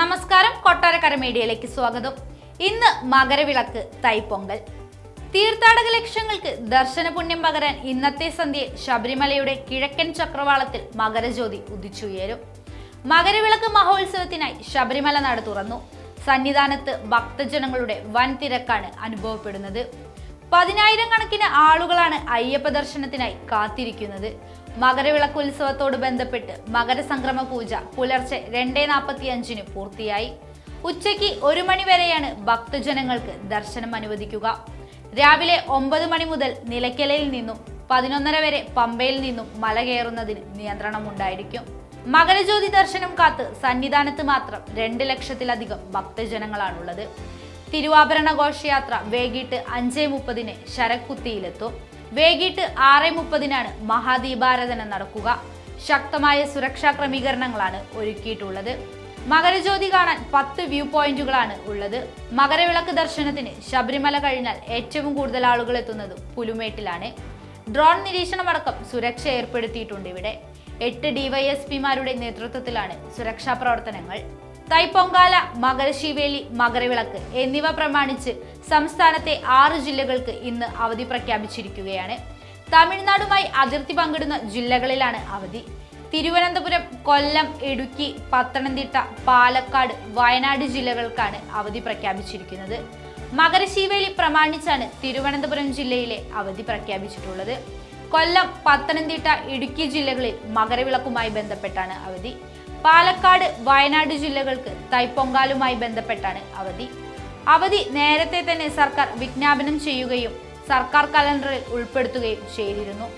നമസ്കാരം, കൊട്ടാരക്കര മീഡിയയിലേക്ക് സ്വാഗതം. ഇന്ന് മകരവിളക്ക്, തൈപ്പൊങ്കൽ. തീർത്ഥാടക ലക്ഷ്യങ്ങൾക്ക് ദർശന പുണ്യം പകരാൻ ഇന്നത്തെ സന്ധ്യയിൽ ശബരിമലയുടെ കിഴക്കൻ ചക്രവാളത്തിൽ മകരജ്യോതി ഉദിച്ചുയരും. മകരവിളക്ക് മഹോത്സവത്തിനായി ശബരിമല നട തുറന്നു. സന്നിധാനത്ത് ഭക്തജനങ്ങളുടെ വൻ തിരക്കാണ് അനുഭവപ്പെടുന്നത്. 10,000 കണക്കിന് ആളുകളാണ് അയ്യപ്പ ദർശനത്തിനായി കാത്തിരിക്കുന്നത്. മകരവിളക്ക് ഉത്സവത്തോട് ബന്ധപ്പെട്ട് മകരസംക്രമ പൂജ പുലർച്ചെ 2:45 പൂർത്തിയായി. ഉച്ചയ്ക്ക് 1 മണി വരെയാണ് ഭക്തജനങ്ങൾക്ക് ദർശനം അനുവദിക്കുക. രാവിലെ 9 മണി മുതൽ നിലയ്ക്കലിൽ നിന്നും 11:30 വരെ പമ്പയിൽ നിന്നും മല കയറുന്നതിന് നിയന്ത്രണമുണ്ടായിരിക്കും. മകരജ്യോതി ദർശനം കാത്ത് സന്നിധാനത്ത് മാത്രം 2 ലക്ഷത്തിലധികം ഭക്തജനങ്ങളാണുള്ളത്. തിരുവാഭരണ ഘോഷയാത്ര വൈകിട്ട് 5:30 ശരക്കുത്തിയിലെത്തും. വൈകിട്ട് 6:30 മഹാദീപാരാധന നടക്കുക. ശക്തമായ സുരക്ഷാ ക്രമീകരണങ്ങളാണ് ഒരുക്കിയിട്ടുള്ളത്. മകരജ്യോതി കാണാൻ 10 വ്യൂ പോയിന്റുകളാണ് ഉള്ളത്. മകരവിളക്ക് ദർശനത്തിന് ശബരിമല കഴിഞ്ഞാൽ ഏറ്റവും കൂടുതൽ ആളുകൾ എത്തുന്നത് പുലുമേട്ടിലാണ്. ഡ്രോൺ നിരീക്ഷണമടക്കം സുരക്ഷ ഏർപ്പെടുത്തിയിട്ടുണ്ട്. ഇവിടെ 8 DYSPമാരുടെ നേതൃത്വത്തിലാണ് സുരക്ഷാ പ്രവർത്തനങ്ങൾ. തൈപ്പൊങ്കാല, മകരശീവേലി, മകരവിളക്ക് എന്നിവ പ്രമാണിച്ച് സംസ്ഥാനത്തെ 6 ജില്ലകൾക്ക് ഇന്ന് അവധി പ്രഖ്യാപിച്ചിരിക്കുകയാണ്. തമിഴ്നാടുമായി അതിർത്തി പങ്കിടുന്ന ജില്ലകളിലാണ് അവധി. തിരുവനന്തപുരം, കൊല്ലം, ഇടുക്കി, പത്തനംതിട്ട, പാലക്കാട്, വയനാട് ജില്ലകൾക്കാണ് അവധി പ്രഖ്യാപിച്ചിരിക്കുന്നത്. മകരശീവേലി പ്രമാണിച്ചാണ് തിരുവനന്തപുരം ജില്ലയിലെ അവധി പ്രഖ്യാപിച്ചിട്ടുള്ളത്. കൊല്ലം, പത്തനംതിട്ട, ഇടുക്കി ജില്ലകളിൽ മകരവിളക്കുമായി ബന്ധപ്പെട്ടാണ് അവധി. പാലക്കാട്, വയനാട് ജില്ലകൾക്ക് തൈപ്പൊങ്കാലുമായി ബന്ധപ്പെട്ടാണ് അവധി നേരത്തെ തന്നെ സർക്കാർ വിജ്ഞാപനം ചെയ്യുകയും സർക്കാർ കലണ്ടറിൽ ഉൾപ്പെടുത്തുകയും ചെയ്തിരുന്നു.